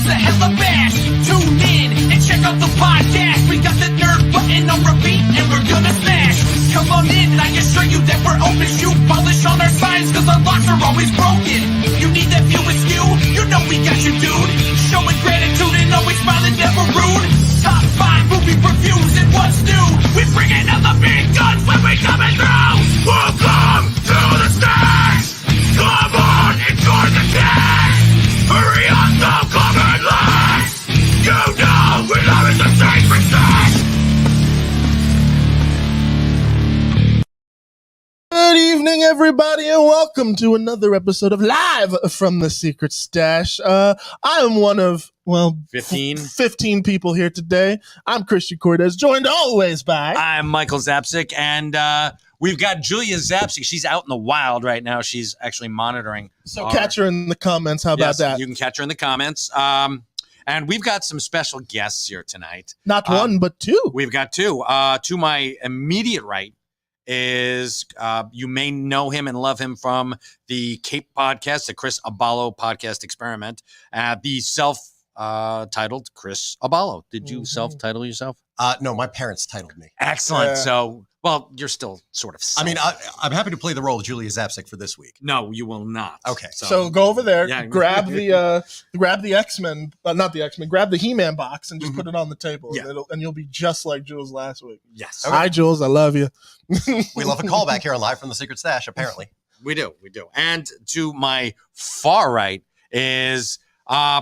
a hella bash. Tune in and check out the podcast. We got the nerd button on repeat and we're gonna smash. Come on in and I can show you that we're open. Shoe polish on our signs cause our locks are always broken. You need that view askew? You know we got you, dude. Showing gratitude and always smiling, never rude. Top 5 movie reviews and what's new. We bringing out the big guns when we coming through. Welcome to the stage. Come on, enjoy the cast. Hurry up, don't come in last. You know we love it the same for sex. Good evening, everybody, and welcome to another episode of Live from the Secret Stash. I am one of, 15 people here today. I'm Christian Cortez, joined always by... I'm Michael Zapsik, and we've got Julia Zapsik. She's out in the wild right now. She's actually monitoring. So catch her in the comments. How about that? You can catch her in the comments. And we've got some special guests here tonight. Not one, but two. We've got two. To my immediate right is, you may know him and love him from the Cape podcast, the Chris Abalo podcast experiment, the self-titled Chris Abalo. Did you self-title yourself? No, my parents titled me. Excellent. Yeah. So, well, you're still sort of I mean, I'm happy to play the role of Julia Zapsik for this week. No, you will not. Okay. So go over there, Yeah. grab the X-Men, not the X-Men, grab the He-Man box and just put it on the table, Yeah. and you'll be just like Jules last week. Yes. Hi, Jules. I love you. We love a callback here on Live from the Secret Stash, apparently. We do. And to my far right is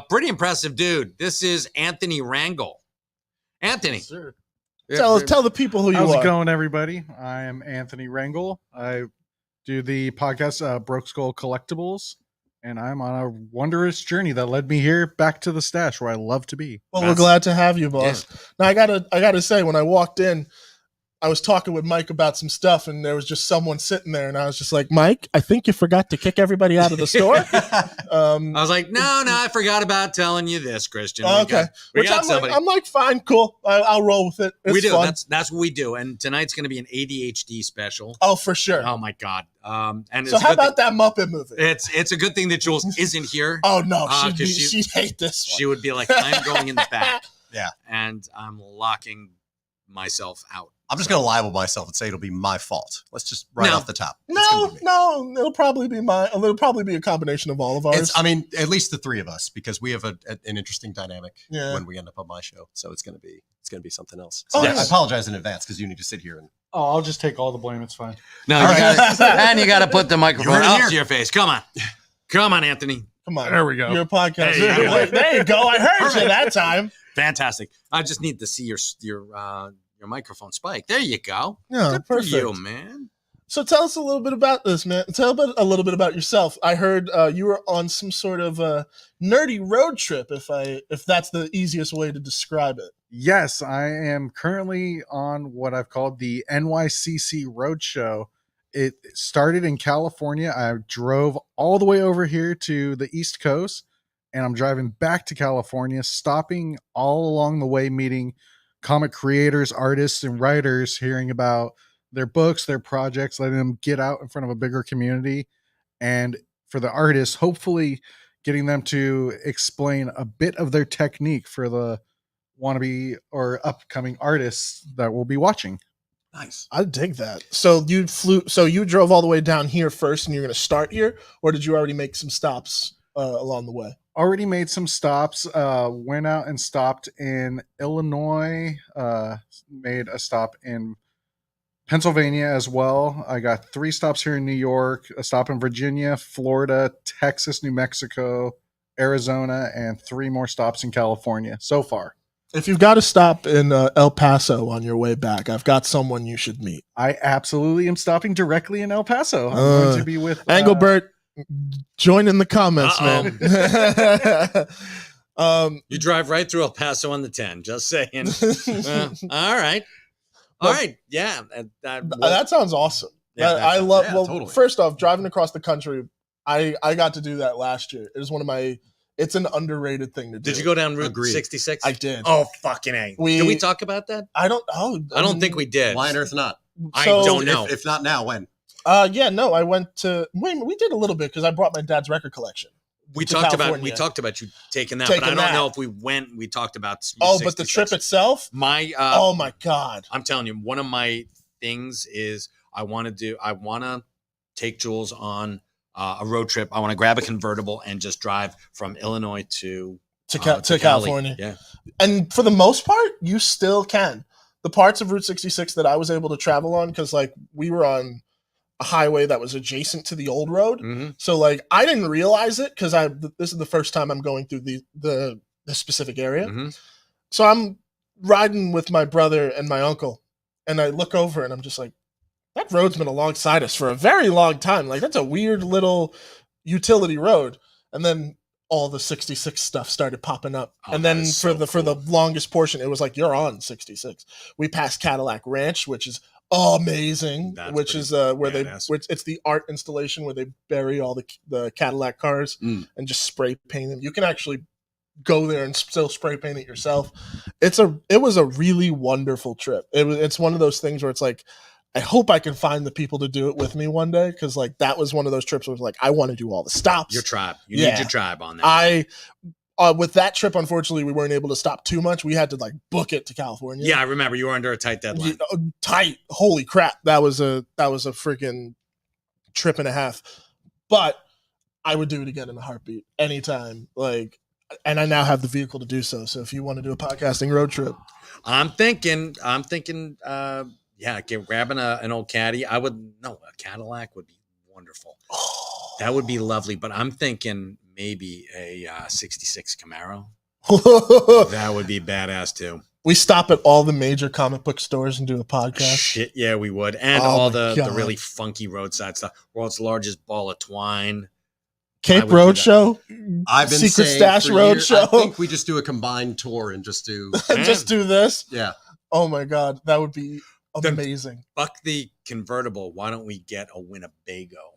pretty impressive dude. This is Anthony Rangel. Anthony. Sure. Tell the people who you How's are. it going, everybody? I am Anthony Rangel. I do the podcast Broke Skull Collectibles, and I'm on a wondrous journey that led me here back to the stash where I love to be. Well, we're glad to have you, boss. Now, I gotta say, when I walked in, I was talking with Mike about some stuff, and there was just someone sitting there, and I was just like, Mike, I think you forgot to kick everybody out of the store. I was like, no, I forgot about telling you this, Christian. We Which got I'm somebody. like, fine, cool. I'll roll with it. It's We do. fun. That's what we do. And tonight's going to be an ADHD special. Oh, for sure. Oh my God. And So it's how a good about that Muppet movie? It's a good thing that Jules isn't here. Oh no, 'cause she'd hate this one. She would be like, I'm going in the back. Yeah. And I'm locking myself out. I'm just going to libel myself and say it'll be my fault. Let's just right off the top. It's gonna be me. No, it'll probably be a combination of all of ours. I mean, at least the three of us, because we have an interesting dynamic Yeah. when we end up on my show. So it's going to be something else. Oh, So yes. I apologize in advance because you need to sit here and Oh, I'll just take all the blame. It's fine. No, All you right. gotta, you got to put the microphone heard it up here. to your face. Come on, Anthony. Come on, There we go. Your podcast. There you go. There you go. I heard you that time. Fantastic. I just need to see your microphone spike. There you go. Yeah, Good perfect. for you, man. So tell us a little bit about this, man. Tell a little bit about yourself. I heard you were on some sort of nerdy road trip, if that's the easiest way to describe it. Yes, I am currently on what I've called the NYCC Roadshow. It started in California. I drove all the way over here to the East Coast, and I'm driving back to California, stopping all along the way, meeting comic creators, artists, and writers, hearing about their books, their projects, letting them get out in front of a bigger community. And for the artists, hopefully getting them to explain a bit of their technique for the wannabe or upcoming artists that will be watching. nice. I dig that. So you drove all the way down here first, and you're going to start here, or did you already make some stops along the way? Already made some stops, went out and stopped in Illinois, made a stop in Pennsylvania as well. I got 3 stops here in New York, a stop in Virginia, Florida, Texas, New Mexico, Arizona, and 3 more stops in California so far. If you've got to stop in El Paso on your way back, I've got someone you should meet. I absolutely am stopping directly in El Paso. I'm going to be with Engelbert. Join in the comments, man. You drive right through El Paso on the 10. Just saying. All right. All right. Yeah. That sounds awesome. Yeah, I love. yeah, well, totally. first off, driving across the country, I got to do that last year. It was one of my. It's an underrated thing to do. Did you go down Route Agreed. 66? I did. Oh, fucking A. Did we talk about that? I don't. Oh, I don't think we did. Why on earth not? I So- don't know. If not now, when? Yeah, no. I went to. Wait, we did a little bit because I brought my dad's record collection. We to talked California. about you taking that, Taking but I don't that. know if we went. We talked about. Oh, but the 66. trip itself? My Oh my God. I'm telling you, one of my things is I want to take Jules on a road trip. I want to grab a convertible and just drive from Illinois to Cali. California. Yeah. And for the most part, you still can. The parts of Route 66 that I was able to travel on, because like we were on a highway that was adjacent to the old road. Mm-hmm. So like I didn't realize it because this is the first time I'm going through the specific area. Mm-hmm. So I'm riding with my brother and my uncle, and I look over and I'm just like, that road's been alongside us for a very long time. Like that's a weird little utility road. And then all the 66 stuff started popping up. Oh, and that then is for so the cool. longest portion, it was like, you're on 66. We passed Cadillac Ranch, which is amazing, That's which pretty is where badass. it's the art installation where they bury all the Cadillac cars and just spray paint them. You can actually go there and still spray paint it yourself. It was a really wonderful trip. It's one of those things where it's like, I hope I can find the people to do it with me one day, because like that was one of those trips where it was like, I want to do all the stops. Your tribe. You Yeah. need your tribe on that. With that trip, unfortunately, we weren't able to stop too much. We had to like book it to California. Yeah, I remember you were under a tight deadline. Tight. Holy crap. That was a freaking trip and a half. But I would do it again in a heartbeat anytime. Like, and I now have the vehicle to do so. So if you want to do a podcasting road trip, I'm thinking, grabbing an old caddy. A Cadillac would be wonderful. That would be lovely. But I'm thinking maybe a 66 Camaro. That would be badass too. we stop at all the major comic book stores and do a podcast. Shit, yeah, we would. And Oh all my the God. really funky roadside stuff. World's largest ball of twine. Cape I would do that. Roadshow, I've been Secret saying Stash for years, I Roadshow. think we just do a combined tour and just do. Just do this. Yeah. Oh my God, that would be Then- amazing. Fuck the convertible. Why don't we get a Winnebago?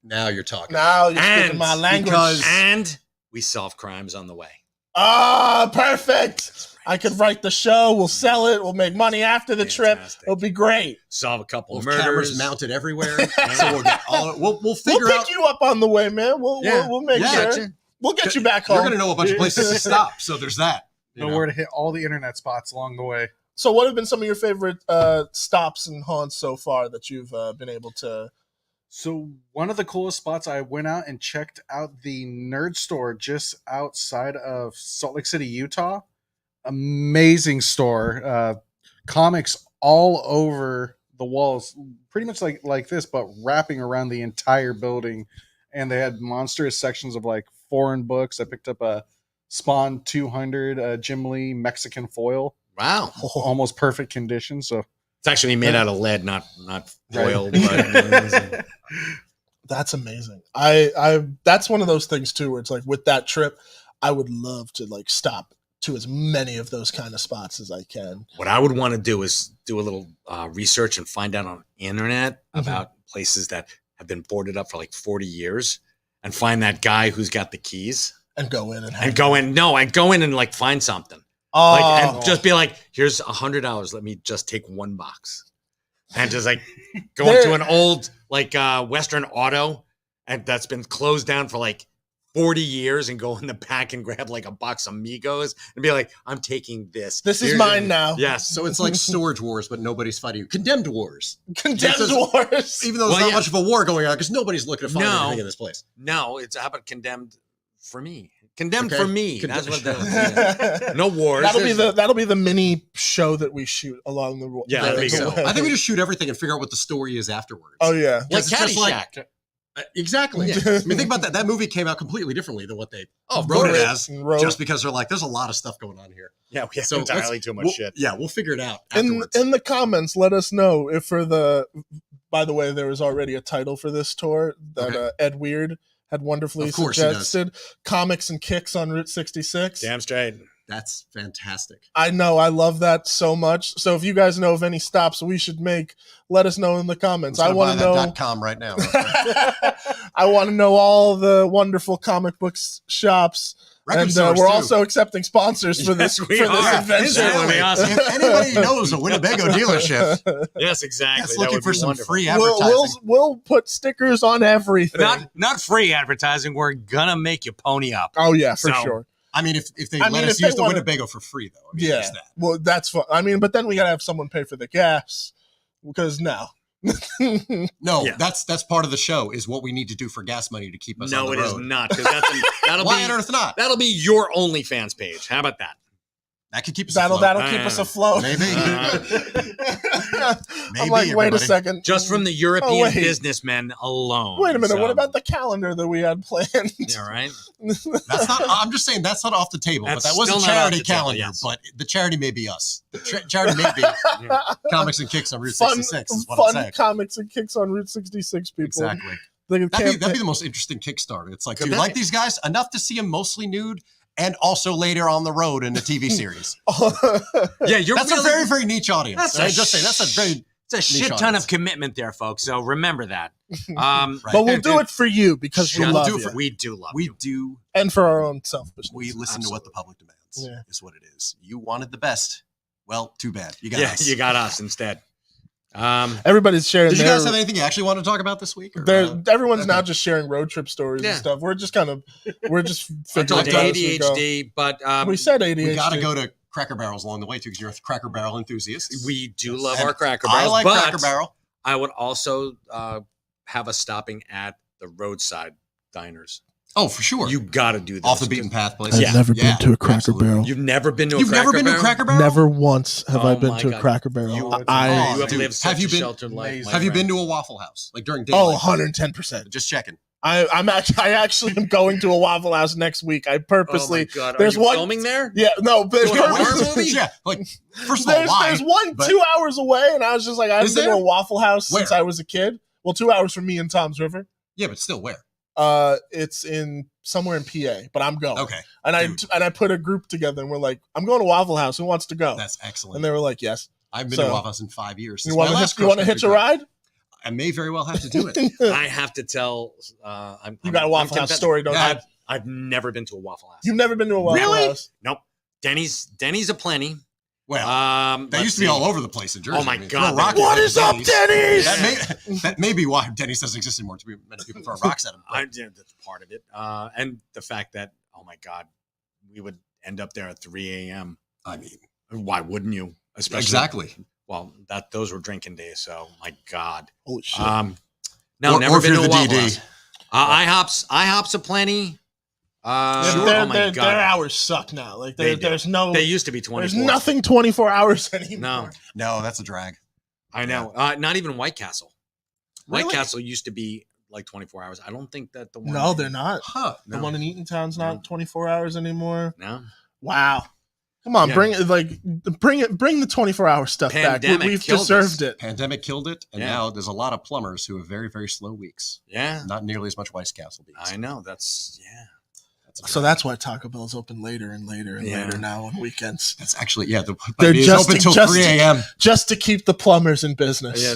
Now you're talking. Now you're And speaking my language. because- And we solve crimes on the way. Ah, perfect. I could write the show. We'll sell it. We'll make money after the trip. Fantastic. It'll be great. Solve a couple We'll of have murders. cameras mounted everywhere. So we'll get all. We'll We'll figure pick out. you up on the way, man. We'll make Yeah. sure. We'll get you back home. You're going to know a bunch of places to stop. So there's that. you Know know. where to hit all the internet spots along the way. So, what have been some of your favorite stops and haunts so far that you've been able to? So one of the coolest spots, I went out and checked out the Nerd Store just outside of Salt Lake City, Utah. Amazing store. Comics all over the walls, pretty much like this, but wrapping around the entire building. And they had monstrous sections of like foreign books. I picked up a Spawn 200 Jim Lee Mexican foil, Wow. almost perfect condition. So It's actually made out of lead, not foil. Right. But That's amazing. I that's one of those things too, where it's like with that trip, I would love to like stop to as many of those kind of spots as I can. what I would want to do is do a little research and find out on the internet about places that have been boarded up for like 40 years and find that guy who's got the keys And go in and and go in. No, and go in and like find something. Oh, Like, and just be like, here's $100. Let me just take one box. And just like go There- into an old like Western Auto and that's been closed down for like 40 years and go in the back and grab like a box of Migos and be like, I'm taking this. this is Here's mine your-" now. Yes. So it's like storage wars, but nobody's fighting you. Condemned wars. Condemned This is- wars. Even though there's Well, not yeah. much of a war going on because nobody's looking to find No. anything in this place. No, it's how about condemned for me? Condemned Okay. for me. That's what that is. No That'll wars. that'll be the mini show that we shoot along the Yeah, I there think you so. go. I think we just shoot everything and figure out what the story is afterwards. Oh yeah. like Because it's just like- Caddyshack. Exactly. Yeah. I mean, think about that. That movie came out completely differently than what they Oh, of wrote it course. as, And wrote- just because they're like, there's a lot of stuff going on here. Yeah, we have So entirely let's- too much we'll- shit. Yeah, we'll figure it out in afterwards. in the comments, let us know if for the. By the way, there was already a title for this tour that Okay. Ed Weird had wonderfully Of course he does. suggested. Comics and Kicks on Route 66. Damn straight. That's fantastic. I know, I love that so much. So if you guys know of any stops we should make, let us know in the comments. I I'm want to gonna buy know. that .com right now. I want to know all the wonderful comic books shops Record And stores, we're too. also accepting sponsors for this Yes, we for this are. adventure. That would be awesome. If anybody knows a Winnebago dealership Yes, exactly. that's That looking would for be some wonderful. free We'll, advertising, we'll put stickers on everything. Not free advertising. We're gonna make you pony up. Oh yeah, for So, sure. I mean, if they I let mean, us if they use the wanna- Winnebago for free, though. I mean, Yeah. there's that. Well, that's fun. I mean, but then we gotta have someone pay for the gas because no. No, Yeah. that's part of the show. Is what we need to do for gas money to keep us on No, the it is road. not because that'll Why be on earth not? that'll be your OnlyFans page. How about that? That could keep us That'll afloat. keep us afloat. Maybe. I'm Maybe, like, wait a everybody. second. Just from the European wait. businessmen alone. Wait a minute. So- What about the calendar that we had planned? Yeah, right. That's not. I'm just saying that's not off the table. That's but that was still a not off charity the table, calendar. yes. But the charity may be us. The charity may be Comics and Kicks on Route Fun, 66. Is what I'm fun saying. comics and kicks on Route 66. People. Exactly. They That'd be the most interesting Kickstarter. It's like, do you Could like be. these guys enough to see them mostly nude, and also later on the road in a TV series? Yeah, you're That's really, a very, very niche audience. That's I a just say that's a very. it's a niche shit ton audience. of commitment there, folks. So remember that. Right. But we'll do it for you because we Just love do it you. for- we do love We you. do. And for our own selfishness. We listen to what the public demands. Yeah. Is what it is. You wanted the best. Well, too bad. You got Yeah, us. you got us instead. Everybody's sharing Did you their. guys have anything you actually want to talk about this week? Or, Everyone's now okay. just sharing road trip stories Yeah. and stuff. We're just we're just I figuring told it you out as we go. ADHD, but We said ADHD. we got to go to Cracker Barrels along the way too, because you're a Cracker Barrel enthusiast. we do love And our Cracker I Barrels. like but Cracker Barrel. I would also have us stopping at the roadside diners. Oh, for sure. You got to do this. Off the beaten path place. I've Yeah. never been Yeah, to a Cracker absolutely. Barrel. You've never been to a You've Cracker never been to a Barrel? Cracker Barrel? Never once have I Oh been my to a God. Cracker Barrel. You, Oh, you dude, have lived such have you a been- sheltered life. my Have you friend. been to a Waffle House during Oh, daylight? 110%. Just checking. I actually am going to a Waffle House next week. I Oh my purposely. God. Are there's you one- filming there? Yeah, no, but Doing a horror purposely- movie? Yeah, like first of all, there's why? one But- 2 hours away, and I was just like, I haven't Is been to there? a Waffle House since Where? I was a kid. Well, 2 hours from me in Tom's River. Yeah, but still, where? It's in somewhere in PA, but I'm going. Okay, And dude. I put a group together, and we're like, I'm going to Waffle House. Who wants to go? That's excellent. And they were like, yes. I've been so- to Waffle House in 5 years. You Since want my to last hitch, you want to cross hitch a country ride? trip. I may very well have to do it. I have to tell. You got a Waffle House story, don't Yeah, you? I've never been to a Waffle House. You've never been to a Waffle Really? House? Nope. Denny's aplenty. Well, they let's used to be see. all over the place in Jersey. Oh my I mean, God, throw a rock they at What him, is up, Denny's? That may be why Denny's doesn't exist anymore. Too many people throwing rocks at him. Yeah, that's part of it. And the fact that, oh my God, we would end up there at 3 a.m. I mean, Why wouldn't you? Especially, exactly. Well, those were drinking days, so my God. Holy shit. No, Or never if been you're to a the Waffle DD. House. IHOP's aplenty. Oh my their God. hours suck now. Like They do. there's no, They used to be 24. there's nothing 24 hours anymore. No, No, that's a drag. I know. Not even White Castle. White Really? Castle used to be like 24 hours. I don't think that the one. No, they're not. Huh. The No. one in Eatontown's not No. 24 hours anymore. No. Wow. Come on, Yeah. bring the 24-hour stuff back. Pandemic We've killed deserved us. it. Pandemic killed it, and Yeah. now there's a lot of plumbers who have very, very slow weeks. Yeah. Not nearly as much White Castle beans. I know. That's That's a So drag. that's why Taco Bell's open later and later and Yeah. later now on weekends, That's actually They're They're just just- open until just- 3 a.m. just to keep the plumbers in business. yeah.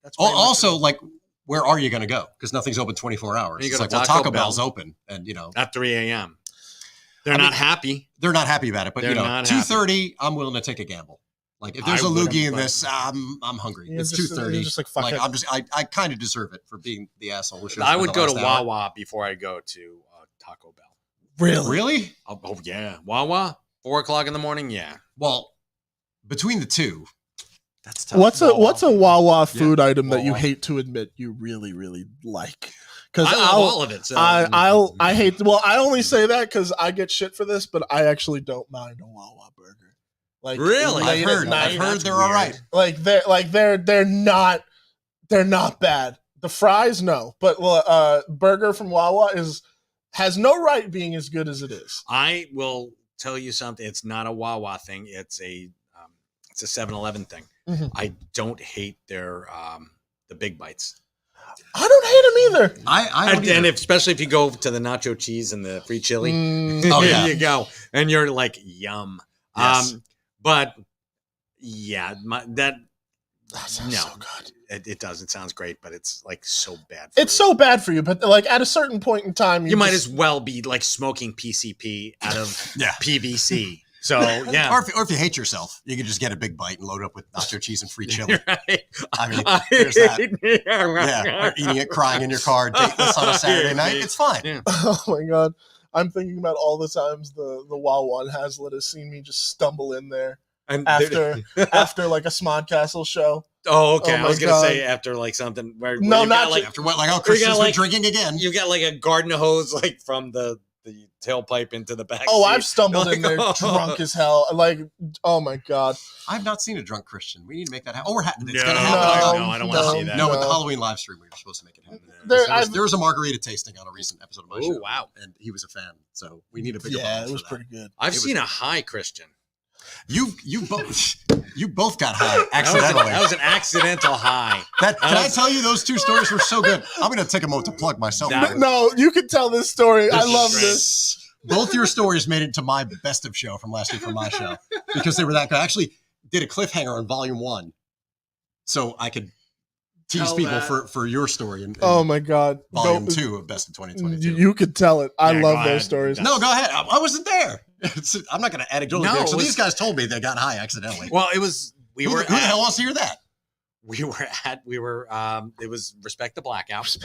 That's pretty much Also, it. like, where are you going to go? Because nothing's open 24 hours. You It's go like, to well, Taco Taco Bell. Bell's open, and at 3 a.m. They're I not mean, happy. they're not happy about it. But They're not 2:30, I'm willing to take a gamble. Like, if there's I a wouldn't, loogie in but- this, I'm hungry. You're It's just- 2:30. you're just like, fuck it. I kind of deserve it for being the asshole. who shows I up would in the go to last hour. Wawa before I go to Taco Bell. Really? Really? Oh yeah, Wawa. 4 o'clock in the morning. Yeah. Well, between the two, that's tough. What's a Wawa food item that you Wawa. hate to admit you really, really like? Because I love all of it. So I hate. Well, I only say that because I get shit for this, but I actually don't mind a Wawa burger. Like Really? late I've at heard. night, I've heard that's they're all weird. right. they're not bad. The fries, no, but burger from Wawa has no right being as good as it is. I will tell you something. It's not a Wawa thing. It's a 7-Eleven thing. Mhm. I don't hate their the big bites. I don't hate them either. I don't And either. especially if you go to the nacho cheese and the free chili. Oh, There yeah. you go. And you're like, yum. Yes. But yeah, That sounds No. so good. It does. It sounds great, but it's like so bad. It's so bad for you, but like at a certain point in time, You might as well be like smoking PCP out of Yeah. PVC. So yeah. Or if you hate yourself, you can just get a big bite and load it up with nacho cheese and free chili. Right. I mean, there's that. Yeah. Yeah, or eating it, crying in your car, dateless on a Saturday night. It's fine. Yeah. Oh my god. I'm thinking about all the times the Wawa and Hazlitt has seen me just stumble in there And after like a Smodcastle show. Oh, okay. Oh I my was gonna God. say after like something where No, you not got, like After what, like, oh, Christian's like- been drinking again. you got like a garden hose like from the tailpipe into the back. Oh, seat. I've stumbled in there Like, drunk as hell. Like, oh my god. I've not seen a drunk Christian. We need to make that happen. Oh, it's No, going to happen. no, I don't wanna see that. No, with the No. Halloween live stream, we were supposed to make it happen. There- There was a margarita tasting on a recent episode of my Oh, show. wow. And he was a fan. So we need a bigger Yeah, bottle it was for that. pretty good. I've It seen a high Christian. You both got high accidentally. That was an accidental high. Can that I was- tell you those two stories were so good? I'm going to take a moment to plug myself. That was- No, you can tell this story. I This love is this. Both your stories made it to my best of show from last week from my show because they were that good. I actually did a cliffhanger on volume 1 so I could tease Tell people that. for your story in Oh my god. volume Go- 2 of Best of 2022. You could tell it. I Yeah, go love ahead. those stories. No, go ahead. I wasn't there. I'm not going to anecdotally. No, So it was- these guys told me they got high accidentally. Well, it was Who the hell wants to hear that? It was Respect the Blackout.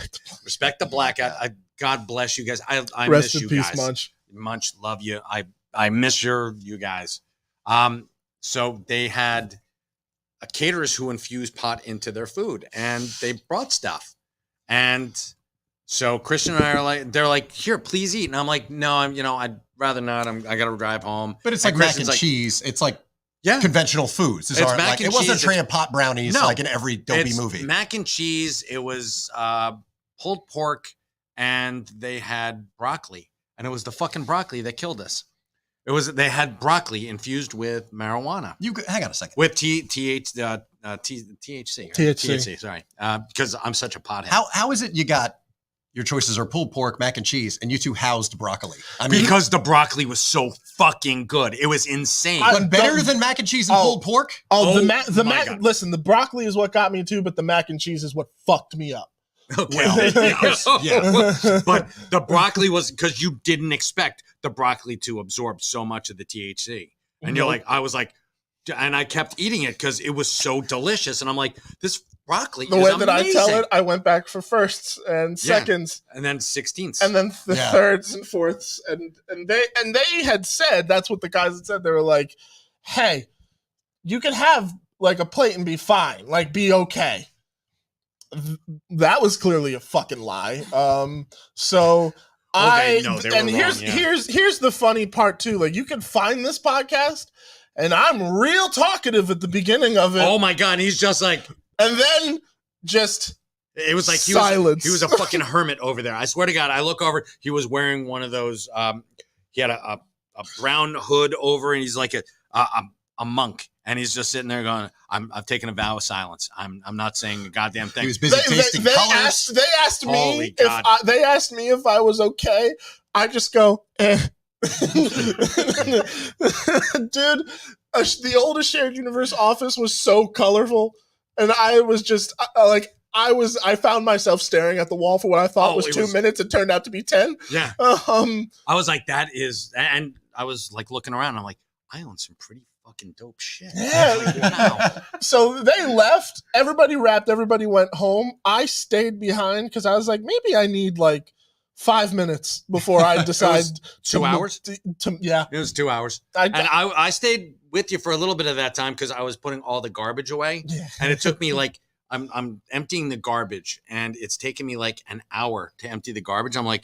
Respect the Blackout. God bless you guys. I Rest miss in you peace, guys. Munch. Love you. I miss you guys. So they had caterers who infused pot into their food, and they brought stuff. And so Christian and I are like, they're like, here, please eat. And I'm like, no, I'd rather not. I got to drive home. But it's like mac Christian's and cheese. It's like Yeah. conventional foods. These It's aren't mac like, and it wasn't cheese. a tray of pot brownies No. like in every dopey It's movie. mac and cheese. It was pulled pork, and they had broccoli, and it was the fucking broccoli that killed us. They had broccoli infused with marijuana, Hang on a second. with THC. Right? THC. Sorry, because I'm such a pothead. How is it you got your choices are pulled pork, mac and cheese, and you two housed broccoli? I mean, Because the broccoli was so fucking good. It was insane. but better than mac and cheese and Oh. pulled pork? Oh, Oh the my mac. God. Listen, the broccoli is what got me too, but the mac and cheese is what fucked me up. Okay. yes, yeah. But the broccoli was because you didn't expect the broccoli to absorb so much of the THC. And you're like, I was like, and I kept eating it because it was so delicious. And I'm like, this broccoli the is way amazing. that I tell it, I went back for firsts and Yeah. seconds, And then 16ths. and then the Yeah. thirds and fourths, and they had said, that's what the guys had said. They were like, hey, you can have like a plate and be fine, like be okay. That was clearly a fucking lie. So Okay, no, they were and wrong, yeah. here's the funny part too. Like you can find this podcast, and I'm real talkative at the beginning of it, Oh my God. He's just like, and then just it was like silence. he was a fucking hermit over there. I swear to God, I look over, he was wearing one of those, he had a brown hood over, and he's like a monk. And he's just sitting there going, I've taken a vow of silence. I'm not saying a goddamn thing. He was busy tasting colors. They asked me Holy if God. they asked me if I was okay. I just go, eh. Dude, the oldest shared universe office was so colorful, and I was just I found myself staring at the wall for what I thought Oh, was it 2 was- minutes. It turned out to be 10. Yeah. Um, I was like, that is, and I was like looking around. I'm like, I own some pretty fucking dope shit. Yeah. Like, wow. So they left. Everybody wrapped. Everybody went home. I stayed behind because I was like, maybe I need like 5 minutes before I decide. 2 hours? Yeah. It was 2 hours. And I stayed with you for a little bit of that time because I was putting all the garbage away. Yeah. And it took me like, I'm emptying the garbage, and it's taken me like an hour to empty the garbage. I'm like,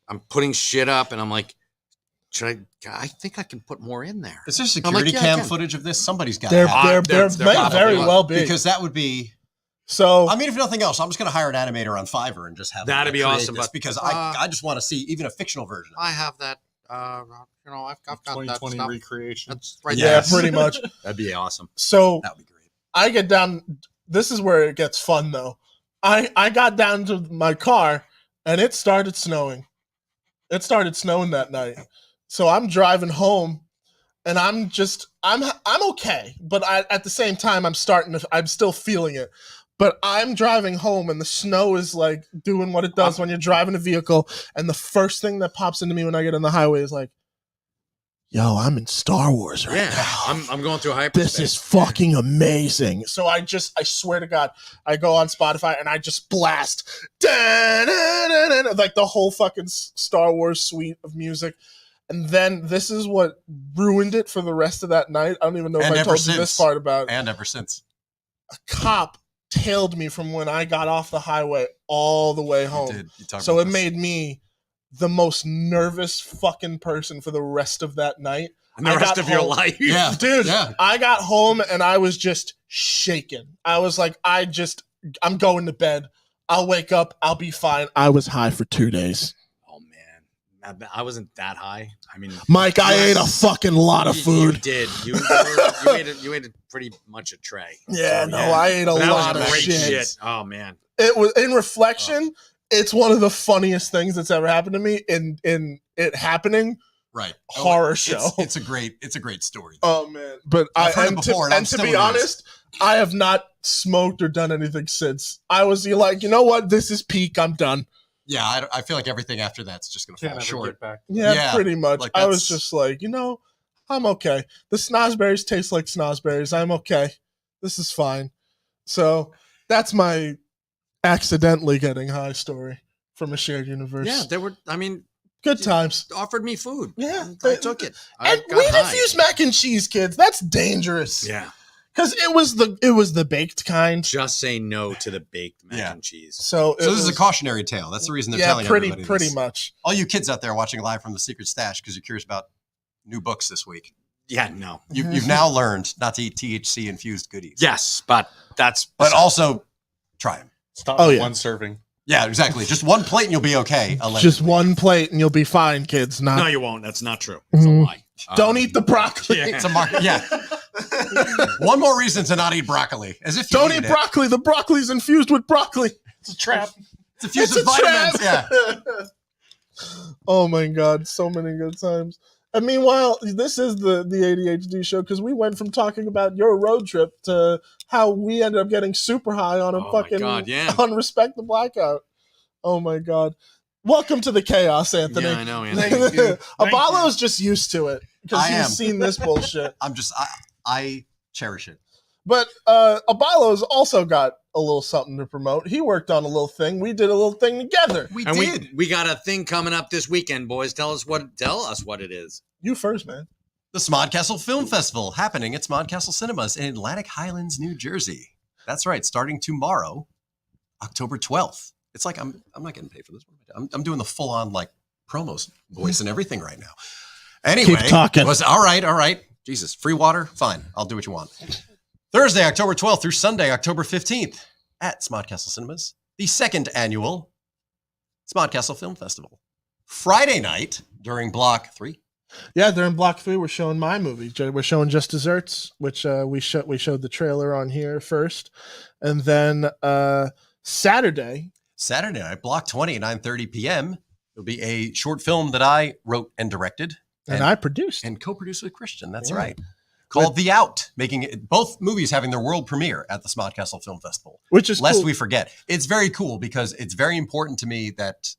I'm putting shit up, and I'm like, I think I can put more in there. Is there I'm security like, yeah, I cam can. footage of this? Somebody's got They're to have it. they're, they're may probably very will. well be Because that would be. so. I mean, if nothing else, I'm just going to hire an animator on Fiverr and just have them, That'd be create awesome, this but, because uh, I just want to see even a fictional version. I have that, I've got that 2020 stuff. recreation. That's right yeah, Yes. pretty much. That'd be awesome. So That would be great. I get down. This is where it gets fun, though. I got down to my car, and it started snowing. It started snowing that night. So I'm driving home, and I'm okay, but at the same time I'm still feeling it. But I'm driving home and the snow is like doing what it does when you're driving a vehicle, and the first thing that pops into me when I get on the highway is like, yo, I'm in Star Wars right now. I'm going through hyperspace. This is fucking amazing. So I swear to God, I go on Spotify and I just blast like the whole fucking Star Wars suite of music. And then this is what ruined it for the rest of that night. I don't even know if I told you this part about it. And ever since. A cop tailed me from when I got off the highway all the way home. So it made me the most nervous fucking person for the rest of that night. And the rest of your life. Yeah. Dude, Yeah. I got home and I was just shaking. I was like, I'm going to bed. I'll wake up. I'll be fine. I was high for 2 days. Oh, man. I wasn't that high. I mean, Mike, I ate a fucking lot of food. You did. You ate pretty much a tray. Yeah, I ate a lot of shit. Oh, man. It was, in reflection, it's one of the funniest things that's ever happened to me in it happening. Right. Horror show. It's a great story. Oh man. But I've heard it before, and to be honest, I have not smoked or done anything since. I was like, you know what? This is peak. I'm done. Yeah, I feel like everything after that's just going to fall short. Yeah, pretty much. Like I was just like, I'm okay. The snozberries taste like snozberries. I'm okay. This is fine. So that's my accidentally getting high story from a shared universe. Yeah, good times. Offered me food. Yeah, I took it. And we refuse mac and cheese, kids. That's dangerous. Yeah, because it was the baked kind. Just say no to the baked mac and cheese. So this is a cautionary tale. That's the reason they're telling everybody this. Pretty much. All you kids out there watching live from the Secret Stash because you're curious about new books this week. Yeah, no. You've now learned not to eat THC infused goodies. Yes, but also try them. Stop one serving. Yeah, exactly. Just one plate and you'll be okay. Allegedly. Just one plate and you'll be fine, kids. No, you won't. That's not true. It's a lie. Don't eat the broccoli. It's a mark. Yeah. One more reason to not eat broccoli. As if you don't eat broccoli. The broccoli's infused with broccoli. It's a trap. It's infused with vitamins. Yeah. Oh my God, so many good times. And meanwhile, this is the ADHD show because we went from talking about your road trip to how we ended up getting super high on on Respect the Blackout. Oh my God. Welcome to the chaos, Anthony. Yeah, I know, Anthony. Apollo's just used to it because he's seen this bullshit. I cherish it. But Apollo's also got a little something to promote. He worked on a little thing. We did a little thing together. We did. We got a thing coming up this weekend, boys. Tell us what it is. You first, man. The Smodcastle Film Festival happening at Smodcastle Cinemas in Atlantic Highlands, New Jersey. That's right. Starting tomorrow, October 12th. It's like I'm not getting paid for this one. I'm doing the full on like promos voice and everything right now. Anyway, keep talking. All right. Jesus, free water? Fine. I'll do what you want. Thursday, October 12th through Sunday, October 15th at Smodcastle Cinemas, the second annual Smodcastle Film Festival. Friday night during Block 3. Yeah, during Block 3, we're showing my movie. We're showing Just Desserts, which we showed the trailer on here first. And then Saturday night, Block 20 at 9:30 p.m. It'll be a short film that I wrote and directed. And I produced. And co-produced with Christian. That's right. Called The Out, making it, both movies having their world premiere at the Smodcastle Film Festival. Which is lest cool. we forget. It's very cool because it's very important to me that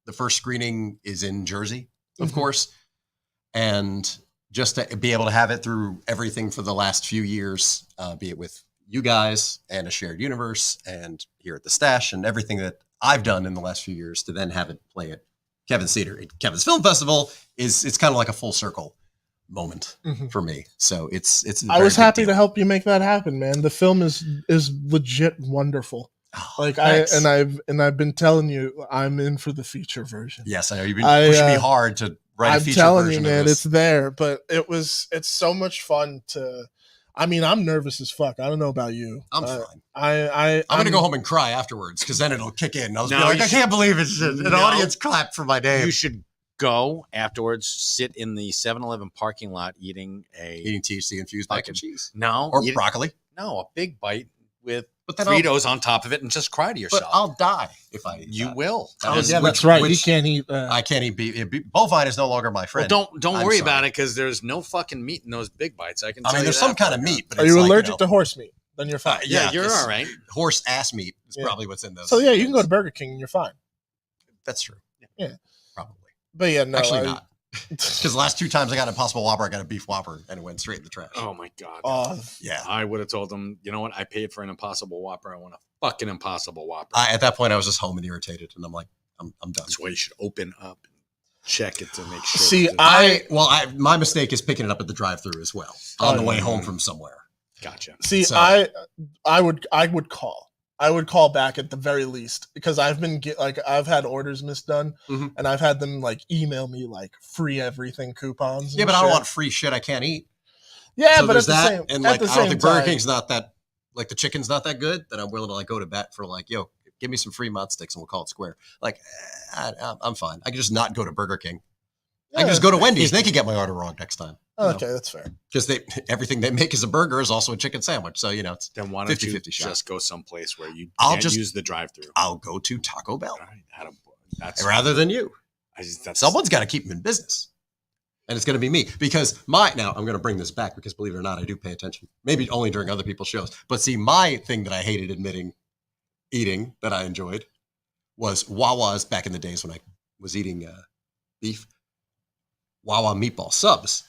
the first screening is in Jersey, of course. And just to be able to have it through everything for the last few years, be it with you guys and a shared universe and here at the Stash and everything that I've done in the last few years to then have it play at Kevin's Theater at Kevin's Film Festival it's kind of like a full circle moment for me. So it's I was happy to help you make that happen, man. The film is legit wonderful. Oh, I've been telling you I'm in for the feature version. Yes, I know you've been pushing me hard to write a feature version. I'm telling you, man, it's there, but it's so much fun to. I mean, I'm nervous as fuck. I don't know about you. I'm fine. I'm going to go home and cry afterwards because then it'll kick in. I'll be like, I can't believe it. An audience clapped for my name. You should go afterwards, sit in the 7-Eleven parking lot eating THC infused mac and cheese. No. Or broccoli. No, a big bite with But then Fritos on top of it and just cry to but yourself. I'll die if I eat You that. will. That Oh, is- yeah, which- that's right. You which- can't eat. I can't eat beef. Bovine is no longer my Well, friend. don't I'm worry sorry. about it because there's no fucking meat in those big bites. I can. I tell mean, you there's that some kind for of a fact. meat, but Are it's you like, allergic to horse meat? Then you're fine. Yeah, you're it's all right. Horse ass meat is Yeah. probably what's in those. So yeah, you can go to things. Burger King and you're fine. That's true. Yeah. Probably. But yeah, no, Actually, not. Because the last 2 times I got an Impossible Whopper, I got a beef Whopper, and it went straight in the trash. Oh my god. Yeah. I would have told them, you know what? I paid for an Impossible Whopper. I want a fucking Impossible Whopper. At that point, I was just home and irritated, and I'm like, I'm done. That's why you should open up and check it to make sure. See, that My mistake is picking it up at the drive-thru as well on the way home from somewhere. gotcha. See, So- I would call. I would call back at the very least because I've had orders misdone Mhm. and I've had them like email me like free everything coupons. Yeah, and but I don't shit. want free shit I can't eat. Yeah, So but there's at the that, same and at like the I don't same think Burger time- King's not that like the chicken's not that good. That I'm willing to like go to bat for like, yo, give me some free mud sticks and we'll call it square. Like, I'm fine. I can just not go to Burger King. I can Yeah. just go to Wendy's. They can get my order wrong next time. Okay, that's fair. Because everything they make as a burger is also a chicken sandwich. So it's Then why don't you 50-50 shot. just go someplace where you I'll can't just- use the drive-through? I'll go to Taco Bell All right, that's rather than you. that's Someone's got to keep them in business. And it's going to be me because now I'm going to bring this back because believe it or not, I do pay attention. Maybe only during other people's shows. But see, my thing that I hated eating that I enjoyed was Wawa's back in the days when I was eating beef. Wawa meatball subs,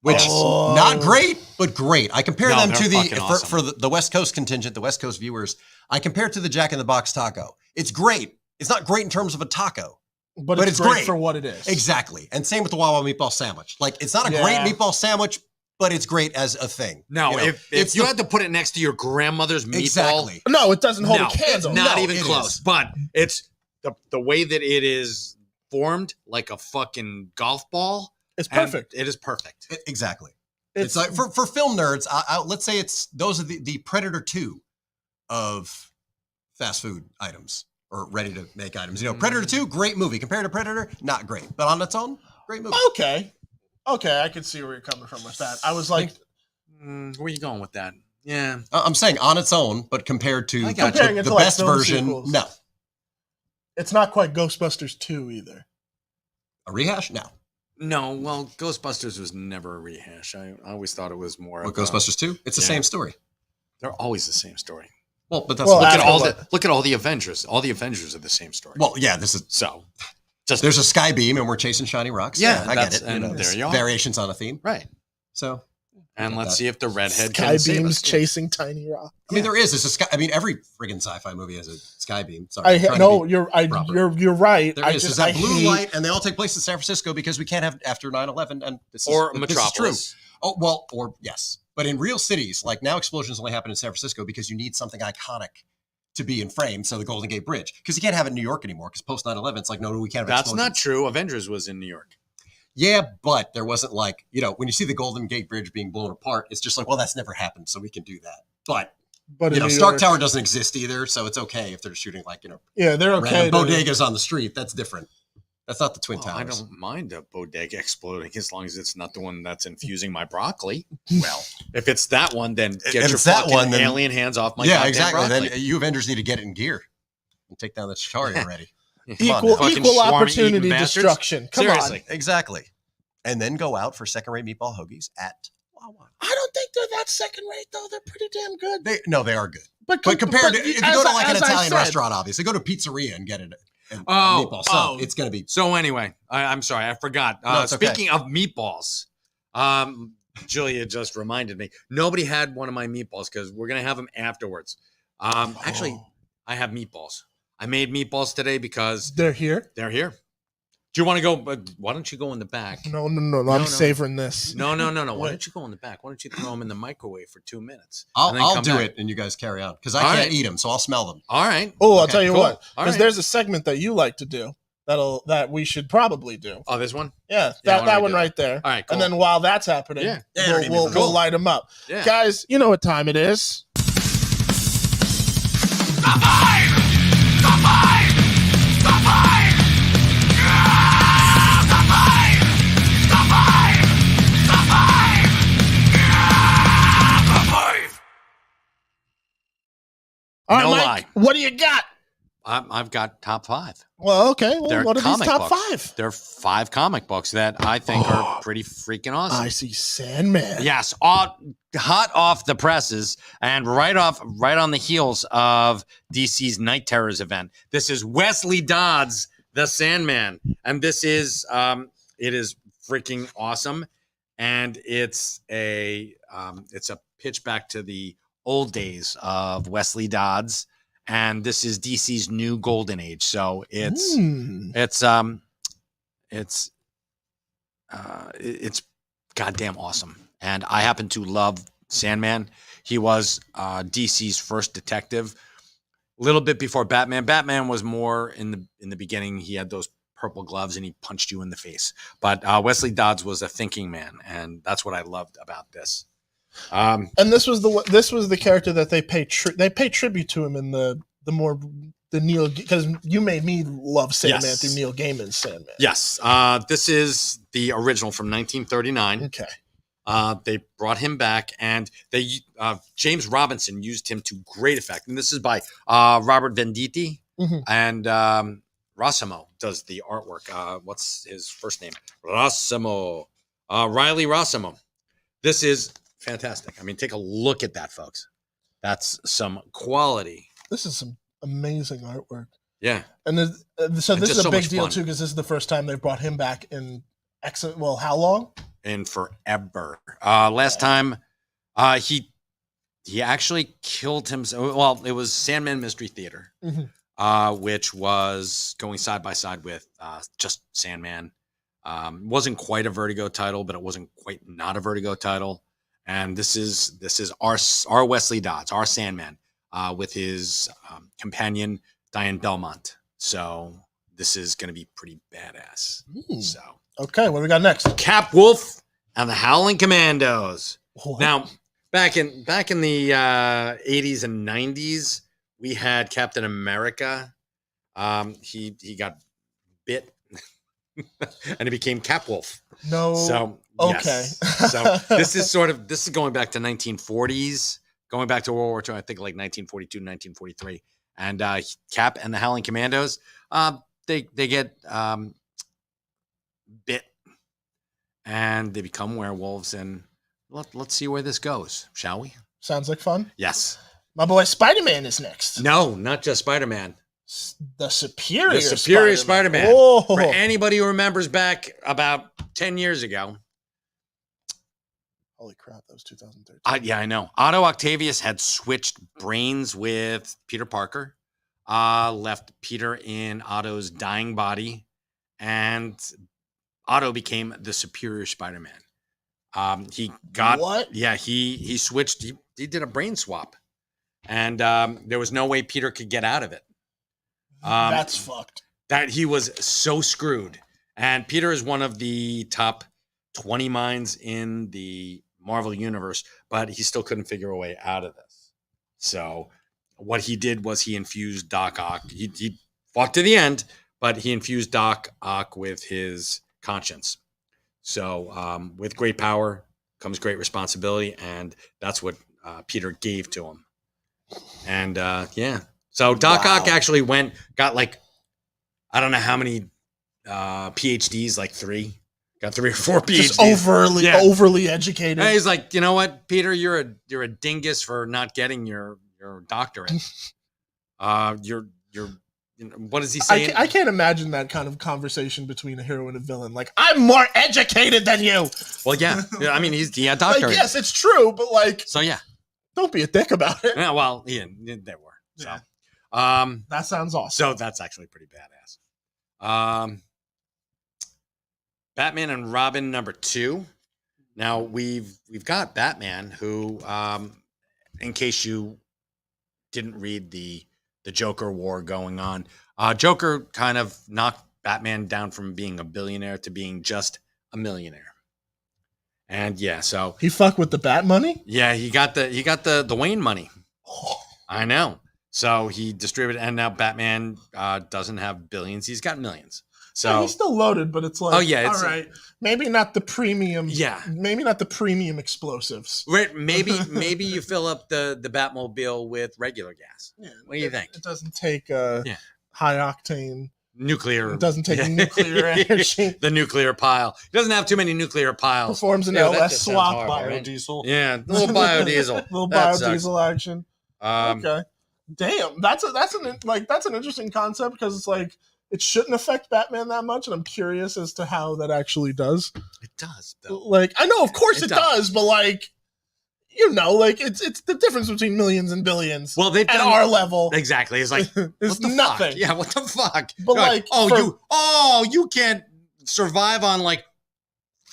which Oh. not great, but great. I compare No, them they're to fucking awesome. for the West Coast contingent, the West Coast viewers. I compare it to the Jack in the Box taco. It's great. It's not great in terms of a taco. But, But it's it's great great. for what it is. Exactly. And same with the Wawa meatball sandwich. Like it's not a Yeah. great meatball sandwich, but it's great as a thing. No, You know, if it's you the- had to put it next to your grandmother's meatball, exactly. No, it doesn't hold no, a candle. not No, even it close. is. But it's the way that it is formed, like a fucking golf ball. It's and perfect. It is perfect. Exactly. It's like for film nerds. Let's say those are the Predator 2 of fast food items or ready to make items. Predator 2, great movie. Compared to Predator, not great, but on its own, great movie. Okay, I can see where you're coming from with that. I was like, Where are you going with that? Yeah. I'm saying on its own, but compared to I got you. Comparing it the to, like, best film version, sequels. no. it's not quite Ghostbusters 2 either. A rehash, no. No, well, Ghostbusters was never a rehash. I always thought it was more. What of a- Ghostbusters 2? It's the yeah. same story. They're always the same story. Well, but that's Well, Look what, at all After look at all the Avengers. All the Avengers are the same story. well, yeah. This is so just there's a sky beam and we're chasing shiny rocks. Yeah, I get that's- it. and there it's you are. variations on a theme. right. So And get let's that. see if the redhead Sky can save beams us. chasing tiny rock. I mean, there is. It's a sky. I mean, every friggin' sci-fi movie has a sky beam. Sorry, I'm trying to No, be you're you're right. There I is. just There's that I blue hate- light, and they all take place in San Francisco because we can't have after 9/11, and this Or is, Metropolis. This is true. Oh well, or yes, but in real cities, like now, explosions only happen in San Francisco because you need something iconic to be in frame. So the Golden Gate Bridge, because you can't have it in New York anymore. Because post 9/11, it's like no, we can't have. That's not explosions. true. Avengers was in New York. Yeah, but there wasn't like when you see the Golden Gate Bridge being blown apart, it's just like, well, that's never happened, so we can do that. But But in New Stark York- Tower doesn't exist either, so it's okay if they're shooting like Yeah, they're okay. random to- bodegas on the street. That's different. That's not the Twin Well, I Towers. don't mind a bodega exploding as long as it's not the one that's infusing my broccoli. Well, If it's that one, then get If your it's that fucking one, then- alien hands off my yeah, goddamn exactly. broccoli. Then you Avengers need to get it in gear and take down the Chitauri already. Come on Equal now. Fucking equal swarm-eating opportunity bastards. destruction. Come Seriously. on. Exactly. And then go out for second-rate meatball hoagies at Wawa. I don't think they're that second rate though. They're pretty damn good. They are good. But But compared to if you go to like an as I Italian said- restaurant, obviously, go to a pizzeria and get it. And Oh, meatball sub. oh. It's going to be So anyway, I'm sorry, I forgot. No, it's okay. Speaking of meatballs, Julia just reminded me. Nobody had one of my meatballs because we're gonna have them afterwards. Actually, Oh. I have meatballs. I made meatballs today because They're here. they're here. Do you want to go? Why don't you go in the back? No. No, I'm no. savoring this. No. Why Wait. don't you go in the back? Why don't you throw them in the microwave for 2 minutes? I'll and then come do back? it and you guys carry on because I All can't right. eat them, so I'll smell them. All right. Oh, I'll Okay, tell you cool. what. All Because right. there's a segment that you like to do that we should probably do. Oh, this one. Yeah, Yeah, why that don't we one do that? right there. All right. Cool. And then while that's happening, Yeah. Yeah, we'll cool. light them up. yeah. Guys, you know what time it is. All right, No Mike, lie. what do you got? I've got top 5. Well, okay. Well, They're what are these comic top books. 5? There are 5 comic books that I think are pretty freaking awesome. I see Sandman. Yes, hot off the presses and right on the heels of DC's Night Terrors event. This is Wesley Dodds, the Sandman, and this is it is freaking awesome, and it's a pitch back to the old days of Wesley Dodds, and this is DC's new golden age. So it's goddamn awesome. And I happen to love Sandman. He was DC's first detective. A little bit before Batman. Batman was more in the beginning. He had those purple gloves and he punched you in the face. But Wesley Dodds was a thinking man, and that's what I loved about this. And this was the character that they pay tribute to him in the Neil, because you made me love Sandman Yes. through Neil Gaiman's Sandman. Yes, this is the original from 1939. Okay. They brought him back, and they James Robinson used him to great effect. And this is by Robert Venditti, and Rossimo does the artwork. What's his first name? Rossimo. Riley Rossimo. This is fantastic. I mean, take a look at that, folks. That's some quality. This is some amazing artwork. Yeah. And so And this just is a so big much deal fun. too, because this is the first time they've brought him back in well, how long? And forever. Last time he actually killed himself. Well, it was Sandman Mystery Theater, which was going side by side with just Sandman. Wasn't quite a Vertigo title, but it wasn't quite not a Vertigo title. And this is our Wesley Dodds, our Sandman, with his companion Diane Belmont. So this is going to be pretty badass. So Okay, what do we got next? Cap Wolf and the Howling Commandos. What? Now, back in the 80s and 90s, we had Captain America. He got bit, and it became Cap Wolf. No. So okay. yes. So this is going back to 1940s, going back to World War II. I think like 1942, 1943, and Cap and the Howling Commandos. They get bit, and they become werewolves. And let's see where this goes, shall we? Sounds like fun. Yes. My boy Spider-Man is next. No, not just Spider-Man. The Superior Spider-Man. Oh. For anybody who remembers back about 10 years ago. Holy crap, that was 2013. Yeah, I know. Otto Octavius had switched brains with Peter Parker, left Peter in Otto's dying body, and Otto became the Superior Spider-Man. He got What? Yeah, he switched. He did a brain swap, and there was no way Peter could get out of it. That's fucked. That he was so screwed. And Peter is one of the top 20 minds in the Marvel universe, but he still couldn't figure a way out of this. So what he did was he infused Doc Ock. He fought to the end, but he infused Doc Ock with his conscience. So with great power comes great responsibility, and that's what Peter gave to him. And yeah. So Doc Ock actually got like, I don't know how many PhDs, like 3. Got 3 or 4 PhDs. Just overly educated. And he's like, you know what, Peter, you're a dingus for not getting your doctorate. You're what does he say? I can't imagine that kind of conversation between a hero and a villain. Like, I'm more educated than you. Well, yeah. I mean, he had doctorate. Like, yes, it's true, but like, So yeah. don't be a dick about it. Yeah. Well, yeah, there were. So, Yeah. That sounds awesome. so that's actually pretty badass. Batman and Robin #2. Now we've got Batman, who, in case you didn't read the Joker war going on, Joker kind of knocked Batman down from being a billionaire to being just a millionaire. And yeah, so He fucked with the bat money? yeah, he got the Wayne money. I know. So he distributed, and now Batman doesn't have billions; he's got millions. So he's still loaded, but it's like, Oh, yeah, it's- all right, maybe not the premium. Yeah. maybe not the premium explosives. right, maybe you fill up the Batmobile with regular gas. Yeah, What do you think? It doesn't take Yeah. high octane. Nuclear. It doesn't take nuclear energy. The nuclear pile. He doesn't have too many nuclear piles. Performs an Yeah, that LS just sounds swap horrible, right? Biodiesel. Yeah, little biodiesel. little That sucks. biodiesel action. Um, Okay, damn, that's an interesting concept because it's like it shouldn't affect Batman that much, and I'm curious as to how that actually does. It does though. Like, I know, of course, It it does. does, but like, like it's the difference between millions and billions. Well, they've at done our level, exactly. It's like is what the nothing. Fuck? Yeah, what the fuck? But, You're like, you can't survive on like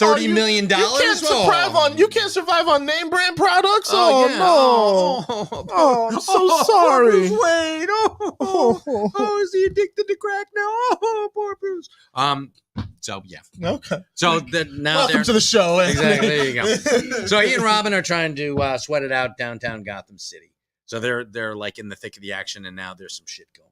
Oh, $30 million. You can't survive on name brand products. Oh, yeah. no. Oh, I'm so sorry. Bruce Wayne. Oh, is he addicted to crack now? Oh, poor Bruce. So yeah. Okay. So that now Welcome they're to the show. Exactly. There you go. So he and Robin are trying to sweat it out downtown Gotham City. So they're like in the thick of the action, and now there's some shit going